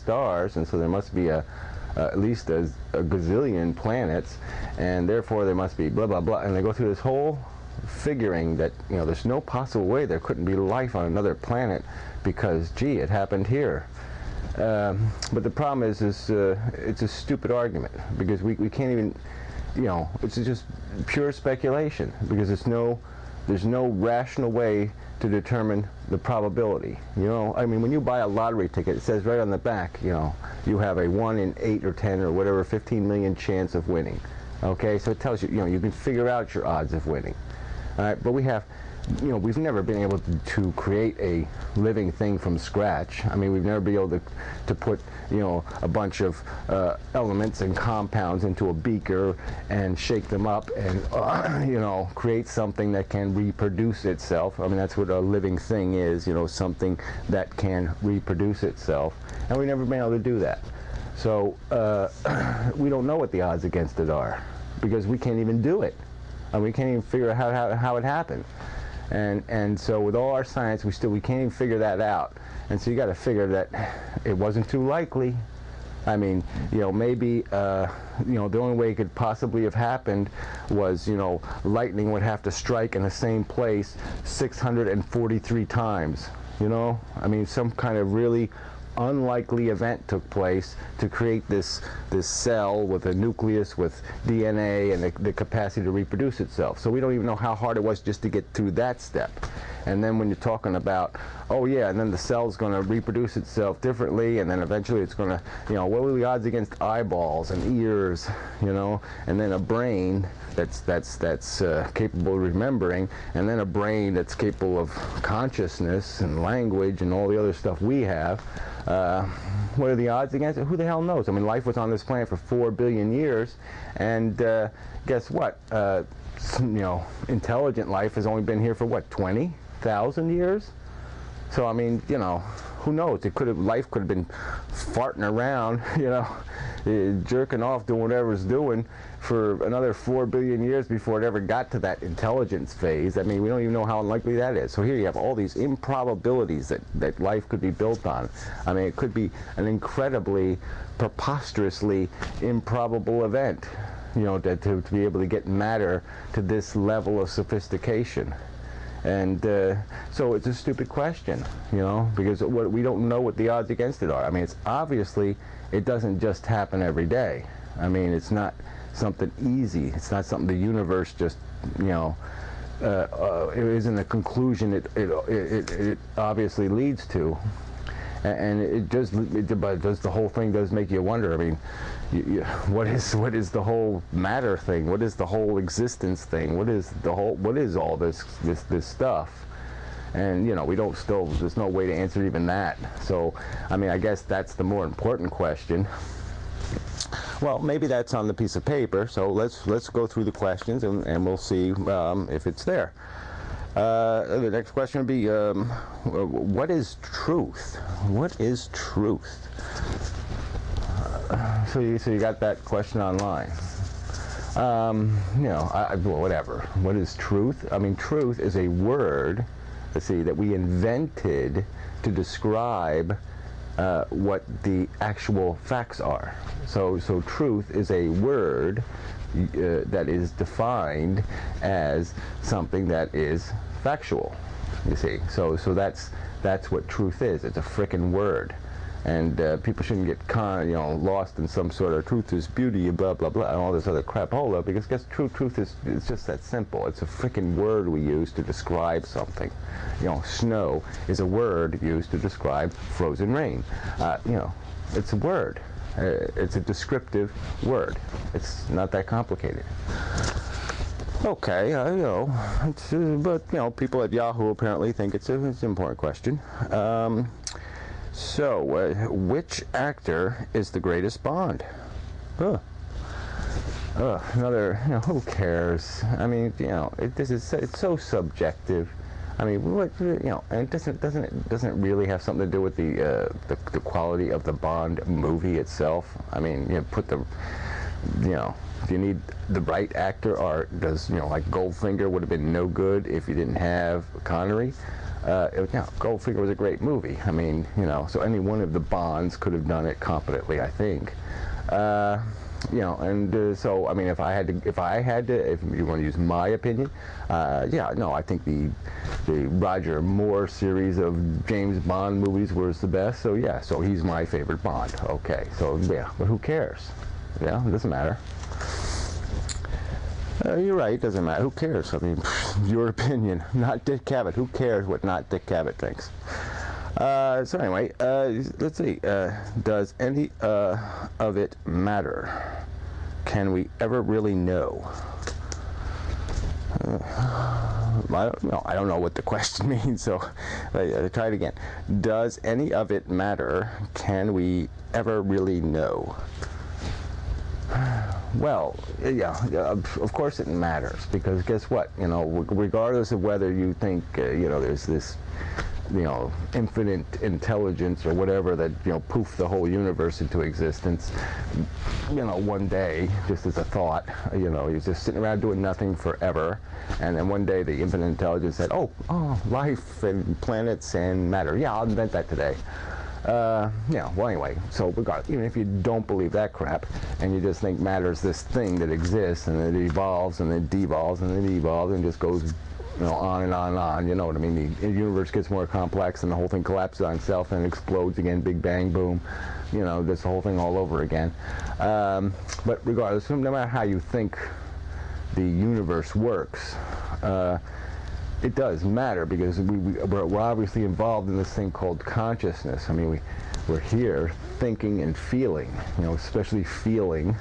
stars, and so there must be at least a gazillion planets, and therefore there must be blah blah blah, and they go through this whole figuring that, you know, there's no possible way there couldn't be life on another planet because, gee, it happened here. But the problem is it's a stupid argument, because we can't even, you know, it's just pure speculation, because there's no rational way to determine the probability. You know, I mean, when you buy a lottery ticket, it says right on the back, you know, you have a 1 in 8 or 10 or whatever 15 million chance of winning. Okay, so it tells you, you know, you can figure out your odds of winning. All right, but we have, you know, we've never been able to create a living thing from scratch. I mean, we've never been able to put, you know, a bunch of elements and compounds into a beaker and shake them up and, you know, create something that can reproduce itself. I mean, that's what a living thing is, you know, something that can reproduce itself. And we've never been able to do that. So we don't know what the odds against it are, because we can't even do it. And we can't even figure out how it happened. And so with all our science, we can't even figure that out. And so you got to figure that it wasn't too likely. I mean, you know, maybe, you know, the only way it could possibly have happened was, you know, lightning would have to strike in the same place 643 times, you know? I mean, some kind of really unlikely event took place to create this cell with a nucleus with DNA and the capacity to reproduce itself. So we don't even know how hard it was just to get through that step. And then when you're talking about, oh yeah, and then the cell's going to reproduce itself differently, and then eventually it's going to, you know, what were the odds against eyeballs and ears, you know, and then a brain that's capable of remembering, and then a brain that's capable of consciousness and language and all the other stuff we have. What are the odds against it? Who the hell knows? I mean, life was on this planet for 4 billion years, and guess what? You know, intelligent life has only been here for what, 20,000 years? So I mean, you know, who knows? Life could have been farting around, you know, jerking off, doing whatever it's doing for another 4 billion years before it ever got to that intelligence phase. I mean, we don't even know how unlikely that is. So here you have all these improbabilities that life could be built on. I mean, it could be an incredibly, preposterously improbable event, you know, to be able to get matter to this level of sophistication. And so it's a stupid question, you know, because we don't know what the odds against it are. I mean, it's obviously, it doesn't just happen every day. I mean, it's not something easy. It's not something the universe just, you know, it isn't a conclusion it obviously leads to. And but does the whole thing does make you wonder. I mean, what is the whole matter thing? What is the whole existence thing? What is all this stuff? And you know, there's no way to answer even that. So I mean, I guess that's the more important question. Well, maybe that's on the piece of paper. So let's go through the questions and we'll see if it's there. The next question would be, what is truth? What is truth? So you got that question online. You know, well, whatever. What is truth? I mean, truth is a word, let's see, that we invented to describe what the actual facts are. So truth is a word that is defined as something that is factual, you see. So that's what truth is. It's a frickin' word, and people shouldn't get lost in some sort of truth is beauty, blah blah blah, and all this other crapola, because guess truth is just that simple. It's a frickin' word we use to describe something. You know, snow is a word used to describe frozen rain. You know, it's a word. It's a descriptive word. It's not that complicated. Okay, you know, but you know, people at Yahoo apparently think it's an important question. So, which actor is the greatest Bond? Another, you know, who cares? I mean, you know, it's so subjective. I mean, what, you know, and it doesn't really have something to do with the quality of the Bond movie itself. I mean, you know, put the you know, do you need the right actor, or does, you know, like Goldfinger would have been no good if you didn't have Connery? Goldfinger was a great movie. I mean, you know, so any one of the Bonds could have done it competently, I think. You know, and so I mean, if you want to use my opinion, yeah, no, I think the Roger Moore series of James Bond movies was the best. So yeah, so he's my favorite Bond. Okay, so yeah, but who cares? Yeah, it doesn't matter. You're right, it doesn't matter. Who cares? I mean, your opinion, not Dick Cavett. Who cares what not Dick Cavett thinks? So anyway, let's see. Does any of it matter? Can we ever really know? I don't know what the question means, so I try it again. Does any of it matter? Can we ever really know? Well, yeah, of course it matters, because guess what? You know, regardless of whether you think, you know, there's this, you know, infinite intelligence or whatever that, you know, poof the whole universe into existence, you know, one day, just as a thought, you know, you're just sitting around doing nothing forever, and then one day the infinite intelligence said, oh, life and planets and matter. Yeah, I'll invent that today. Yeah, well anyway, so regardless, even if you don't believe that crap, and you just think matter is this thing that exists, and it evolves, and it devolves, and it evolves, and just goes, you know, on and on and on, you know what I mean? The universe gets more complex, and the whole thing collapses on itself, and explodes again, big bang, boom, you know, this whole thing all over again. But regardless, no matter how you think the universe works, it does matter, because we're obviously involved in this thing called consciousness. I mean, we're here thinking and feeling, you know, especially feeling.